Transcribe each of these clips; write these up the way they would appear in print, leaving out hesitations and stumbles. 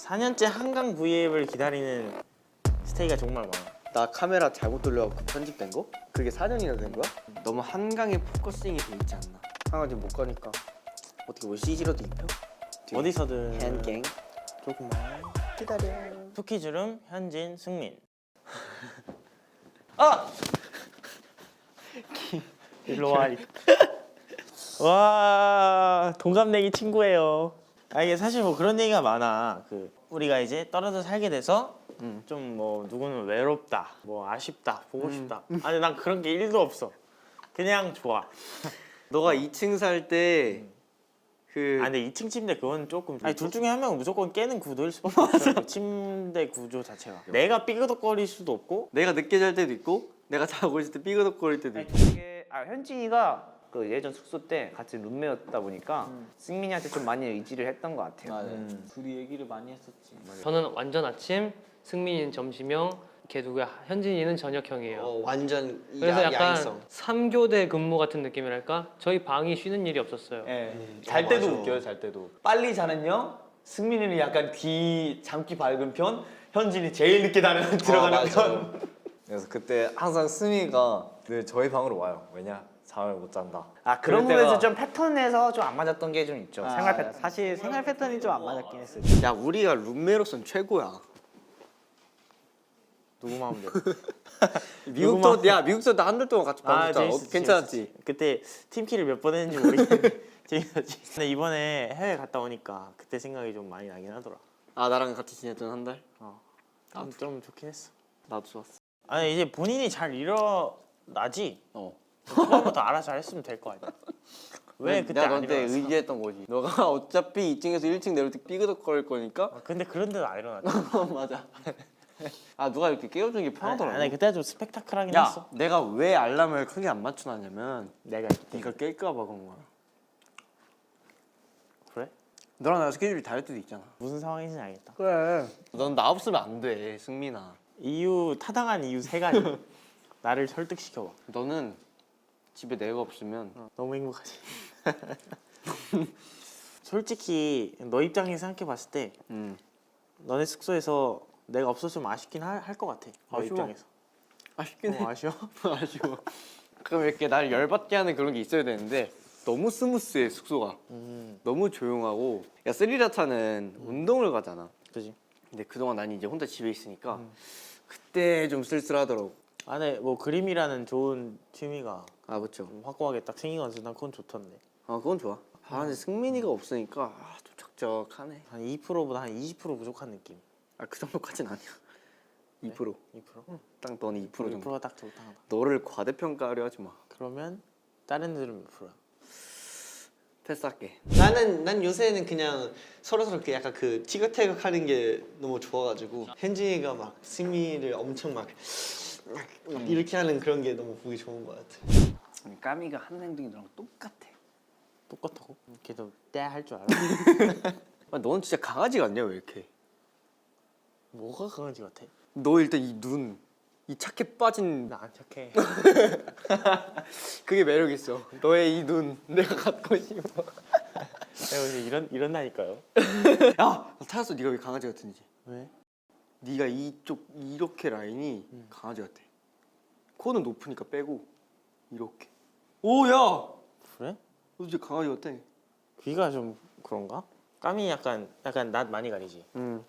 4년째 한강 V앱을 기다리는 스테이가 정말 많아. 나 카메라 잘못 돌려갖고 편집된 거? 그게 4년이나 된 거야? 너무 한강에 포커싱이 돼 있지 않나? 한강 지금 못 가니까 어떻게 뭐 CG로도 입혀? 어디서든 헨갱 조금만 기다려. 토끼주름, 현진, 승민. 아! 일로 와. 와, 동갑내기 친구예요. 아, 이게 사실 뭐 그런 얘기가 많아. 그 우리가 이제 떨어져 살게 돼서 좀 뭐 누구는 외롭다, 뭐 아쉽다, 보고 싶다. 아니 난 그런 게 1도 없어. 그냥 좋아. 너가 2층 살 때 그 아 근데 2층 침대 그건 조금 아니 둘 중에 한 명은 무조건 깨는 구도일 수밖에 없어. 그 침대 구조 자체가. 내가 삐그덕거릴 수도 없고 내가 늦게 잘 때도 있고 내가 자고 있을 때 삐그덕거릴 때도 있고. 되게 현진이가 그 예전 숙소 때 같이 룸메였다 보니까 승민이한테 좀 많이 의지를 했던 것 같아요. 둘이 얘기를 많이 했었지. 저는 완전 아침, 승민이는 점심형, 걔 누구야? 현진이는 저녁형이에요. 완전 그래서 약간 야행성. 3교대 근무 같은 느낌이랄까? 저희 방이 쉬는 일이 없었어요. 잘 때도 맞아. 웃겨요. 잘 때도 빨리 자는 형, 승민이는 약간 뒤 잠기 밝은 편, 현진이 제일 늦게 들어가는 편. 그래서 그때 항상 승민이가 늘 저희 방으로 와요. 왜냐? 잠을 못 잔다. 아 그런 그럴 부분에서 때가- 좀 패턴에서 좀 안 맞았던 게 좀 있죠. 생활 패턴. 사실 생활 패턴이 좀 안 맞았긴 했어. 야 우리가 룸메로선 최고야. 누구 마음대로. 미국도 미국도 나 한 달 동안 같이 밥 먹자. 재밌었지, 괜찮았지? 재밌었지. 그때 팀키를 몇 번 했는지 모르겠는데 재밌었지. 근데 이번에 해외 갔다 오니까 그때 생각이 좀 많이 나긴 하더라. 아 나랑 같이 지냈던 한 달? 좀 좋긴 했어. 나도 좋았어. 아니 이제 본인이 잘 일어나지. 어. 처음부터 알아서 잘했으면 될 거 아니야. 왜 그때 내가 안 너한테 일어났어? 의지했던 거지. 너가 어차피 2층에서 1층 내려올 때 삐그덕거릴 거니까. 근데 그런데도 안 일어났지. 맞아. 아 누가 이렇게 깨워주는 게 편하더라고. 아니 그때 좀 스펙타클하긴 야 했어. 내가 왜 알람을 크게 안 맞춰놨냐면 내가 이때 네가 깰까 봐 그런 거야. 그래? 너랑 나랑 스케줄이 다를 때도 있잖아. 무슨 상황인지 알겠다. 그래. 넌 나 없으면 안 돼, 승민아. 이유 타당한 이유 3가지. 나를 설득시켜봐. 너는 집에 내가 없으면 너무 행복하지. 솔직히 너 입장에서 생각해봤을 때 너네 숙소에서 내가 없었으면 아쉽긴 할 것 같아. 너 아쉬워. 입장에서. 아쉽긴 해. 아쉬워? 아쉬워. 그럼 이렇게 나를 열받게 하는 그런 게 있어야 되는데 너무 스무스해 숙소가. 너무 조용하고. 야 스리라차는 운동을 가잖아. 그지. 근데 그동안 난 이제 혼자 집에 있으니까 그때 좀 쓸쓸하더라고. 안에 뭐 그림이라는 좋은 취미가 아 그렇죠. 좀 확고하게 딱 생긴 건데 난 그건 좋던데. 아 그건 좋아. 아 근데 승민이가 없으니까 좀 적적하네. 한 2%보다 한 20% 부족한 느낌. 아 그 정도까지는 아니야. 2%. 2%? 딱 너는 2% 정도. 2%가 딱 적당하다. 너를 과대평가하려 하지 마. 그러면 다른 애들은 몇 프로야? 패스할게. 난 요새는 그냥 서로 그 약간 그 티격태격하는 게 너무 좋아가지고 현진이가 막 승민이를 엄청 막 이렇게 하는 그런 게 너무 보기 좋은 것 같아. 까미가 하는 행동이 너랑 똑같아. 똑같다고? 걔도 때 할 줄 알아? 아, 너는 진짜 강아지 같냐 왜 이렇게? 뭐가 강아지 같아? 너 일단 이 눈, 이 착해 빠진 나 안 착해. 그게 매력 있어. 너의 이 눈 내가 갖고 싶어. 내가 이제 이런다니까요. 야, 나 찾았어. 네가 왜 강아지 같은지. 왜? 네가 이쪽 이렇게 라인이 강아지 같아. 코는 높으니까 빼고 이렇게. 오, 야, 그래? 너 진짜 강아지 같아. 귀가 좀 그런가? 까미 약간 낯 많이 가리지. 응.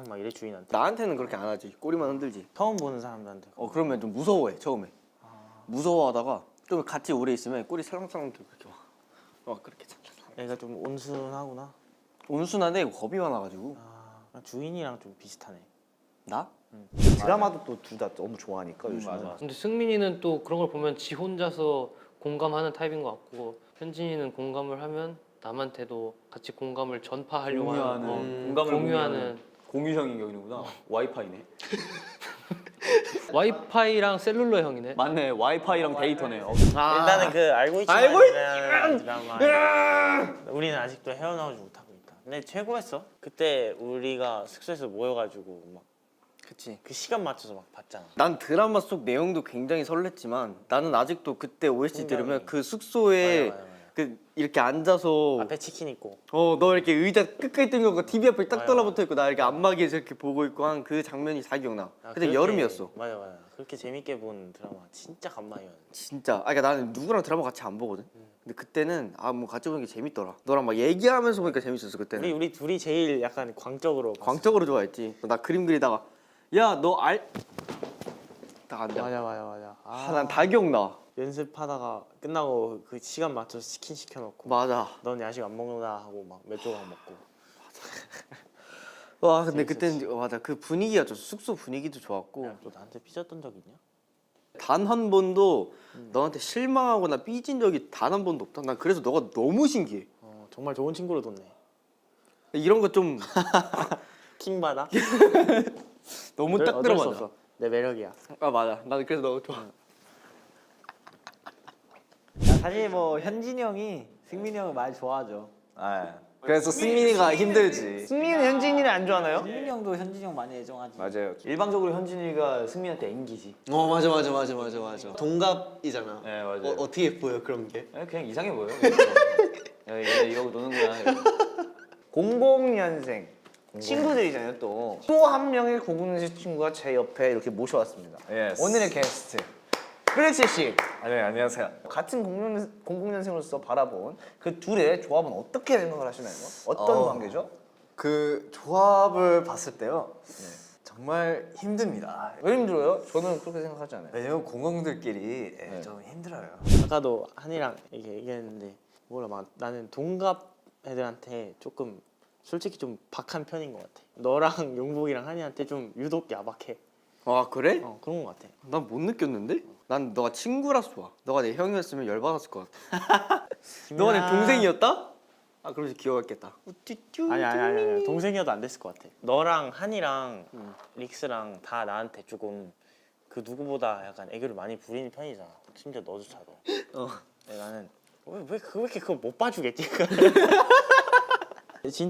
막 이래 주인한테. 나한테는 그렇게 안 하지. 꼬리만 흔들지. 처음 보는 사람들한테. 그러면 좀 무서워해 처음에. 무서워하다가 좀 같이 오래 있으면 꼬리 살랑살랑 들고 이렇게 막 그렇게 살랑살랑. 애가 좀 온순하구나. 온순한데 겁이 많아가지고. 주인이랑 좀 비슷하네. 나? 드라마도 또 둘 다 너무 좋아하니까 요즘은. 근데 승민이는 또 그런 걸 보면 지 혼자서 공감하는 타입인 것 같고 현진이는 공감을 하면 남한테도 같이 공감을 전파하려고 하는 공감을 공유하는 공유형인 경우구나. 와이파이네. 와이파이랑 셀룰러 형이네. 맞네. 와이파이랑 데이터네. 일단은 그 알고 있지만 알고 드라마. 우리는 아직도 헤어나오지 못하고 있다. 근데 최고였어. 그때 우리가 숙소에서 모여가지고 막 그치. 그 시간 맞춰서 막 봤잖아. 난 드라마 속 내용도 굉장히 설렜지만 나는 아직도 그때 OST 공감이. 들으면 그 숙소에 맞아. 그 이렇게 앉아서 앞에 치킨 있고. 너 이렇게 의자 끝까지 당겨고 TV 앞에 딱 맞아, 달라붙어 있고 나 이렇게 안마기에서 이렇게 보고 있고 한 그 장면이 다 기억나. 아, 근데 그렇게- 여름이었어. 맞아 맞아. 그렇게 재밌게 본 드라마 진짜 간만이었는데. 진짜. 그러니까 나는 누구랑 드라마 같이 안 보거든. 근데 그때는 뭐 같이 보는 게 재밌더라. 너랑 막 얘기하면서 보니까 재밌었어 그때는. 우리 둘이 제일 약간 광적으로 봤어. 광적으로 좋아했지. 나 그림 그리다가 야 너 알. 딱 앉아. 맞아. 난 다 기억나. 연습하다가 끝나고 그 시간 맞춰서 치킨 시켜놓고. 맞아. 넌 야식 안 먹는다 하고 막 몇 조각 먹고. 와 근데 그때는 맞아 그 분위기가 좋았어. 숙소 분위기도 좋았고 야, 너 나한테 삐졌던 적 있냐? 단 한 번도 너한테 실망하거나 삐진 적이 단 한 번도 없다. 난 그래서 너가 너무 신기해. 정말 좋은 친구로 뒀네. 이런 거 좀 킹 받아? 너무 딱 어쩔 수 들어맞아. 없어. 내 매력이야. 아 맞아. 나는 그래서 너가 좋아. 사실 뭐 현진이 형이 승민이 형을 많이 좋아하죠. 네. 그래서 승민이가 힘들지. 승민이는 현진이를 안 좋아하나요? 승민이 형도 현진이 형 많이 애정하지. 맞아요. 일방적으로 현진이가 승민한테 앵기지. 맞아. 동갑이잖아. 네, 맞아요. 어떻게 보여 그런 게? 그냥 이상해 보여. 얘 이러고 노는구나. 00년생 친구들이잖아요 또. 또 한 명의 00년생 친구가 제 옆에 이렇게 모셔왔습니다. Yes. 오늘의 게스트 플렉시 씨. 네, 안녕하세요. 같은 00년생으로서 바라본 그 둘의 조합은 어떻게 생각을 하시나요? 어떤 관계죠? 그 조합을 봤을 때요. 정말 힘듭니다. 왜 힘들어요? 저는 그렇게 생각하지 않아요. 왜냐면 공공들끼리 좀 힘들어요. 아까도 한이랑 얘기했는데 몰라 막 나는 동갑 애들한테 조금 솔직히 좀 박한 편인 것 같아. 너랑 용복이랑 한이한테 좀 유독 야박해. 아 그래? 그런 것 같아. 난 못 느꼈는데? 난 너가 친구라서 좋아. 너가 내 형이었으면 열받았을 것 같아. 너가 내 동생이었다? 아 그러면 기억했겠다. 아니 동생이어도 안 됐을 것 같아. 너랑 한이랑 릭스랑 다 나한테 조금 그 누구보다 약간 애교를 많이 부리는 편이잖아. 심지어 너조차도. 나는 왜 이렇게 그걸 못 봐주겠지?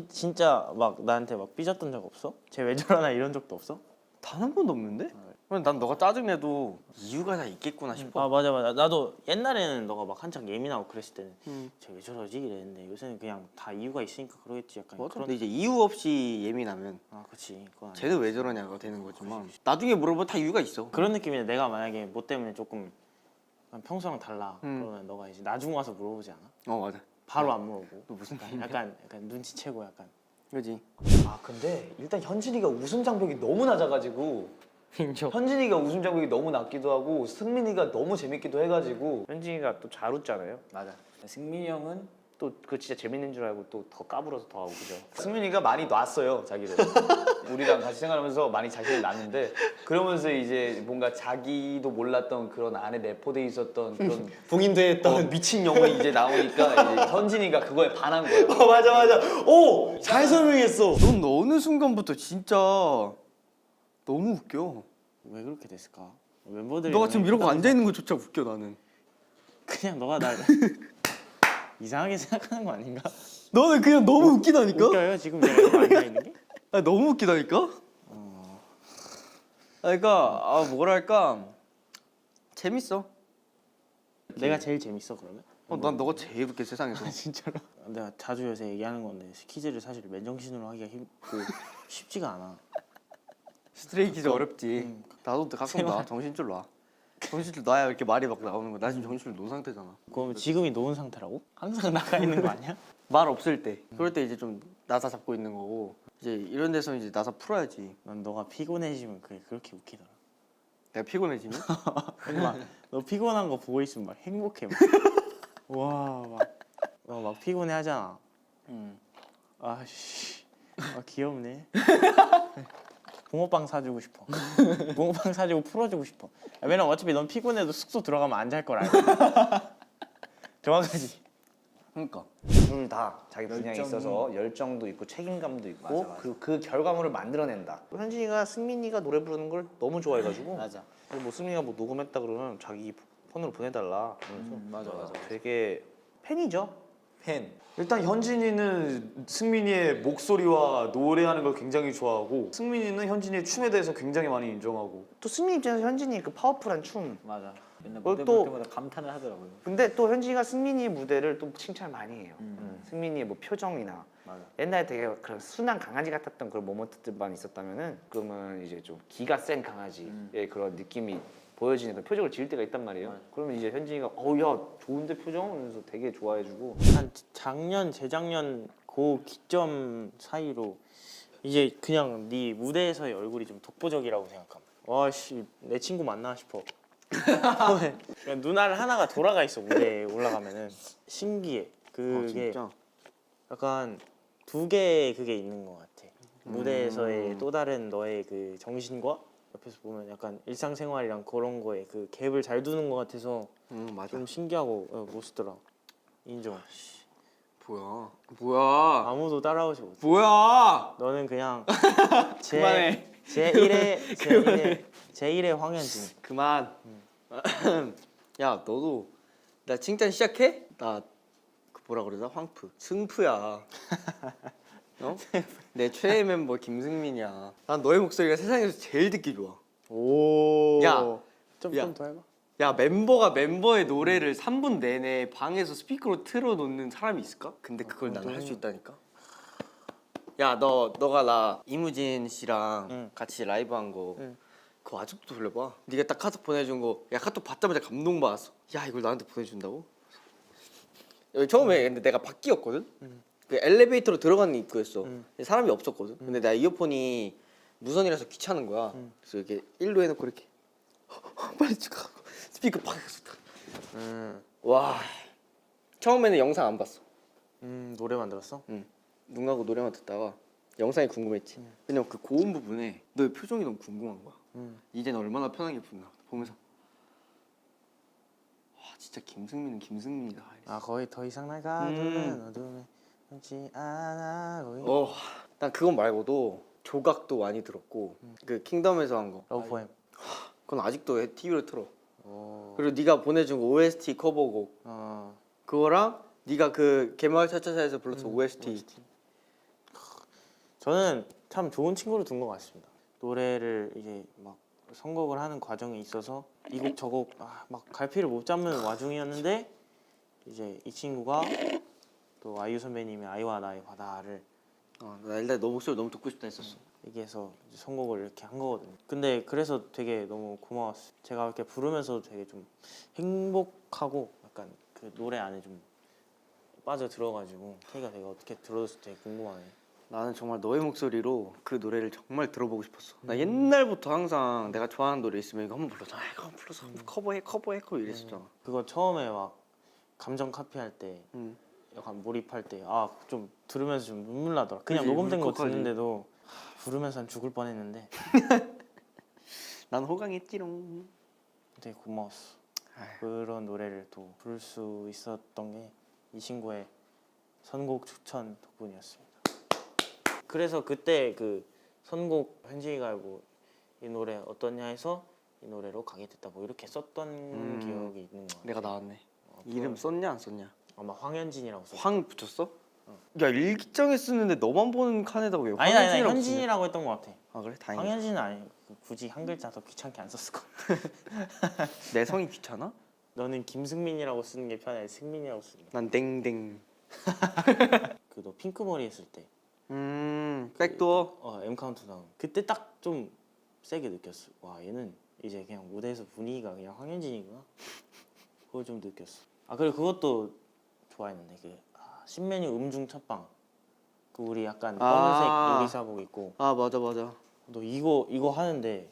진짜 막 나한테 막 삐졌던 적 없어? 쟤 왜 저러나 이런 적도 없어? 단 한 번도 없는데? 그럼 난 너가 짜증내도 이유가 다 있겠구나 싶어. 아 맞아 나도 옛날에는 너가 막 한창 예민하고 그랬을 때는 쟤 왜 저러지 이랬는데 요새는 그냥 다 이유가 있으니까 그러겠지 약간 맞아. 그런. 근데 이제 이유 없이 예민하면 아 그렇지 그건 아니야. 쟤는 왜 저러냐가 되는 거지만 나중에 물어보면 다 이유가 있어. 그런 느낌이야. 내가 만약에 뭐 때문에 조금 평소랑 달라 그러면 너가 이제 나중 와서 물어보지 않아? 맞아. 바로 안 물어보고 무슨 약간 눈치채고 약간. 그지? 아 근데 일단 현진이가 웃음 장벽이 너무 낮아가지고 인정. 현진이가 웃음 장벽이 너무 낮기도 하고 승민이가 너무 재밌기도 해가지고 현진이가 또 잘 웃잖아요. 맞아. 승민이 형은 또 그 진짜 재밌는 줄 알고 또 더 까불어서 더 하고 그죠? 승민이가 많이 놨어요 자기를. 우리랑 같이 생활하면서 많이 자신을 놨는데 그러면서 이제 뭔가 자기도 몰랐던 그런 안에 내포돼 있었던 그런 봉인됐던. 미친 영혼이 이제 나오니까 이제 현진이가 그거에 반한 거예요. 맞아. 오, 잘 설명했어. 넌 어느 순간부터 진짜 너무 웃겨. 왜 그렇게 됐을까? 멤버들이 너가 지금 이러고 앉아 있는 것조차 웃겨 나는. 그냥 너가 날 이상하게 생각하는 거 아닌가? 너는 그냥 너무 웃기다니까? 웃겨요 지금 내가 이렇게 앉아 있는 게? 아, 너무 웃기다니까? 그러니까 뭐랄까 재밌어. 내가 제일 재밌어 그러면? 난 너가 제일 웃겨 세상에서. 진짜로? 내가 자주 요새 얘기하는 건데 퀴즈를 사실 맨정신으로 하기가 쉽지가 않아. 스트레이키즈 어렵지. 나도 가끔 나 정신줄 놔. 정신줄 놔야 이렇게 말이 막 나오는 거야. 나 지금 정신줄 놓은 상태잖아. 그럼 지금이 놓은 상태라고? 항상 나가 있는 거 아니야? 말 없을 때. 그럴 때 이제 좀 나사 잡고 있는 거고. 이제 이런 데서 이제 나사 풀어야지. 난 너가 피곤해지면 그게 그렇게 웃기더라. 내가 피곤해지면? 너 피곤한 거 보고 있으면 막 행복해. 너 막 피곤해 하잖아. 아씨, 귀엽네. 붕어빵 사주고 싶어. 붕어빵 사주고 풀어주고 싶어. 왜냐면 어차피 넌 피곤해도 숙소 들어가면 안 잘 걸 알고. 정확하지. 그러니까. 둘 다 자기 분야에 있어서 열정도 있고 책임감도 있고 맞아. 그리고 그 결과물을 만들어낸다. 현진이가 승민이가 노래 부르는 걸 너무 좋아해가지고 맞아. 뭐 승민이가 뭐 녹음했다 그러면 자기 폰으로 보내달라. 그러면서 맞아. 되게 팬이죠. 팬. 일단 현진이는 승민이의 목소리와 노래하는 걸 굉장히 좋아하고 승민이는 현진이의 춤에 대해서 굉장히 많이 인정하고. 또 승민 입장에서 현진이 그 파워풀한 춤 맞아. 맨날 그걸 무대 또- 볼 때마다 감탄을 하더라고요. 근데 또 현진이가 승민이의 무대를 또 칭찬 많이 해요. 승민이의 뭐 표정이나 맞아. 옛날에 되게 그런 순한 강아지 같았던 그런 모먼트들만 있었다면은 그러면 이제 좀 기가 센 강아지의 그런 느낌이 보여지는 그 표정을 지을 때가 있단 말이에요. 그러면 이제 현진이가 야 좋은데 표정? 이러면서 되게 좋아해주고 한 작년 재작년 그 기점 사이로 이제 그냥 네 무대에서의 얼굴이 좀 독보적이라고 생각함. 와씨 내 친구 맞나 싶어. 그냥 눈알 하나가 돌아가 있어 무대에 올라가면은 신기해. 그게 약간 두 개의 그게 있는 것 같아. 무대에서의 또 다른 너의 그 정신과 옆에서 보면 약간 일상생활이랑 그런 거에 그 갭을 잘 두는 것 같아서 맞아. 좀 신기하고 멋있더라. 인정. 뭐야? 아무도 따라오지 못해. 뭐야? 너는 그냥 그만해. 제1의 황현진. 그만. 야 너도 나 칭찬 시작해? 나 그 뭐라 그러자 황프 승프야. 어? 내 최애 멤버 김승민이야. 난 너의 목소리가 세상에서 제일 듣기 좋아. 오. 야. 좀 야. 더 해봐. 야 멤버가 멤버의 노래를 3분 내내 방에서 스피커로 틀어놓는 사람이 있을까? 근데 그걸 나는 할 수 있다니까. 야 너가 나 이무진 씨랑 응. 같이 라이브 한 거 응. 그거 아직도 돌려봐. 네가 딱 카톡 보내준 거, 야 카톡 받자마자 감동받았어. 야 이걸 나한테 보내준다고? 여기 처음에 근데 내가 밖이었거든. 그 엘리베이터로 들어가는 입구였어. 근데 사람이 없었거든. 근데 내가 이어폰이 무선이라서 귀찮은 거야. 그래서 이렇게 일로 해놓고 이렇게 빨리 축하하고 스피커 팍 해서 와 처음에는 영상 안 봤어. 노래 만들었어? 눈 감고 노래만 듣다가 영상이 궁금했지. 왜냐면 그 고음 부분에 너의 표정이 너무 궁금한 거야. 이제는 얼마나 편하게 부르나 보면서 와 진짜 김승민은 김승민이다. 아 거의 더 이상 날 가두는 어둠에 남지 않아 거의. 난 그건 말고도 조각도 많이 들었고 그 킹덤에서 한 거. 러브 포엠. 그건 아직도 TV로 틀어. 오. 그리고 네가 보내준 거 OST 커버곡 그거랑 네가 그 개마을 차차차에서 불렀어 OST. 저는 참 좋은 친구를 둔 것 같습니다. 노래를 이제 막 선곡을 하는 과정에 있어서 이 곡 저 곡 막 갈피를 못 잡는 와중이었는데 이제 이 친구가 또 아이유 선배님의 아이와 나의 바다를 나 일단 너 목소리 너무 듣고 싶다 했었어. 얘기해서 이제 선곡을 이렇게 한 거거든요. 근데 그래서 되게 너무 고마웠어요. 제가 이렇게 부르면서 되게 좀 행복하고 약간 그 노래 안에 좀 빠져 들어가지고 태희가 내가 어떻게 들어줬을지 되게 궁금하네. 나는 정말 너의 목소리로 그 노래를 정말 들어보고 싶었어. 나 옛날부터 항상 내가 좋아하는 노래 있으면 이거 한번 불러줘. 이거 한번 불러서 커버해 이랬었잖아. 그거 처음에 막 감정 카피할 때 약간 몰입할 때 좀 들으면서 좀 눈물 나더라. 그냥 그치, 녹음된 거 울컥하지. 듣는데도 부르면서 한 죽을 뻔했는데 난 호강했지롱. 되게 고마웠어. 아휴. 그런 노래를 또 부를 수 있었던 게 이 친구의 선곡 추천 덕분이었습니다. 그래서 그때 그 선곡 현진이가 뭐 이 노래 어떠냐 해서 이 노래로 가게 됐다 뭐 이렇게 썼던 기억이 있는 거 같아. 내가 나왔네. 이름 썼냐 안 썼냐? 아마 황현진이라고 썼어. 황 붙였어? 야 일기장에 쓰는데 너만 보는 칸에다가 왜 아니 황현진이라고 현진이라고 했던 것 같아. 쓰냐? 아 그래? 다행이다. 황현진은 아니 굳이 한 글자 더 귀찮게 안 썼을 거. 내 성이 귀찮아? 너는 김승민이라고 쓰는 게 편해. 승민이라고 쓰는 게. 난 땡땡. 그 너 핑크 머리 했을 때. 백도어. M 카운트다운. 그때 딱 좀 세게 느꼈어. 와 얘는 이제 그냥 무대에서 분위기가 그냥 황현진이구나. 그걸 좀 느꼈어. 그리고 그것도 좋아했는데 그 신메뉴 음중 첫방. 그 우리 약간 검은색 요리사복 입고. 맞아. 너 이거 하는데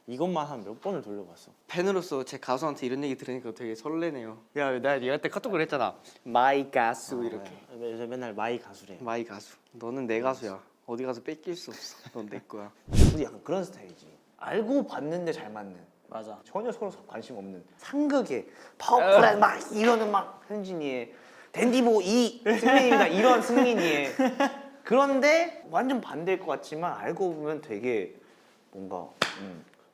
이것만 한 몇 번을 돌려봤어. 팬으로서 제 가수한테 이런 얘기 들으니까 되게 설레네요. 야, 내가 니한테 카톡을 했잖아. 마이 가수 이렇게. 요새 맨날 마이 가수래. 마이 가수. 너는 내 가수야. 어디 가서 뺏길 수 없어. 넌 내 거야. 둘이 약간 그런 스타일이지. 알고 봤는데 잘 맞는. 맞아. 전혀 서로 관심 없는 상극의 파워풀한 막 이러는 막 현진이의 댄디보 이 승민입니다 이런 승민이의 그런데 완전 반대일 것 같지만 알고 보면 되게 뭔가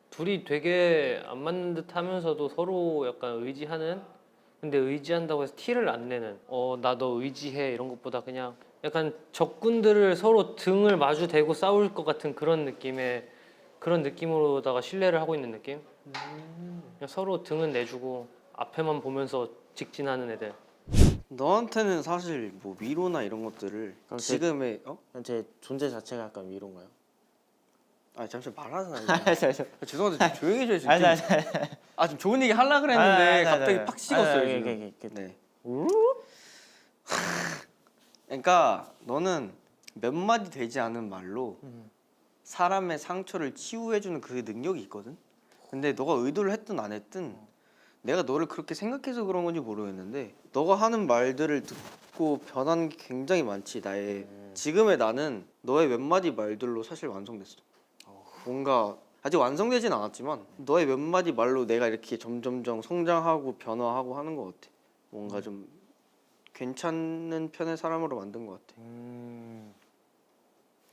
둘이 되게 안 맞는 듯 하면서도 서로 약간 의지하는, 근데 의지한다고 해서 티를 안 내는, 나 너 의지해 이런 것보다 그냥 약간 적군들을 서로 등을 마주 대고 싸울 것 같은 그런 느낌으로다가 신뢰를 하고 있는 느낌? 그냥 서로 등은 내주고 앞에만 보면서 직진하는 애들. 너한테는 사실 뭐 위로나 이런 것들을 그럼 지금의 제 존재 자체가 약간 위로인가요? 아 잠시만 말하잖아. 죄송한데 좀 조용히 해줘야지. 아니, 아 지금 좋은 얘기 하려 그랬는데 갑자기 팍 식었어요 지금. 이렇게. 네. 그러니까 너는 몇 마디 되지 않은 말로 사람의 상처를 치유해주는 그 능력이 있거든. 근데 너가 의도를 했든 안 했든 내가 너를 그렇게 생각해서 그런 건지 모르겠는데 너가 하는 말들을 듣고 변한 게 굉장히 많지. 나의 지금의 나는 너의 몇 마디 말들로 사실 완성됐어. 뭔가 아직 완성되진 않았지만 너의 몇 마디 말로 내가 이렇게 점점점 성장하고 변화하고 하는 것 같아. 뭔가 좀 괜찮은 편의 사람으로 만든 것 같아.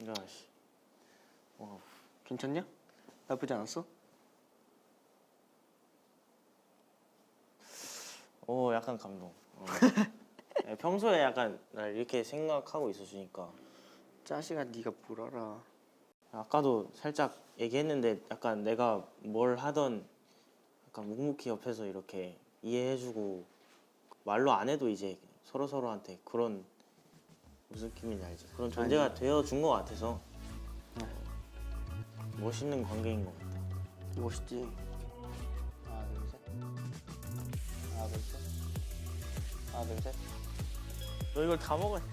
야씨. 괜찮냐? 나쁘지 않았어? 약간 감동. 평소에 약간 날 이렇게 생각하고 있었으니까. 자식아 네가 뭘 알아. 아까도 살짝 얘기했는데 약간 내가 뭘 하던 약간 묵묵히 옆에서 이렇게 이해해주고 말로 안 해도 이제 서로한테 그런 무슨 느낌인지 알지? 그런 존재가 되어준 것 같아서 멋있는 관계인 것 같아. 멋있지. 하나 둘 셋. 하나 둘 셋. 하나 둘 셋. 너 이걸 다 먹었냐?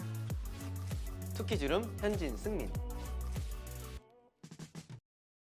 투키 주름 현진 승민.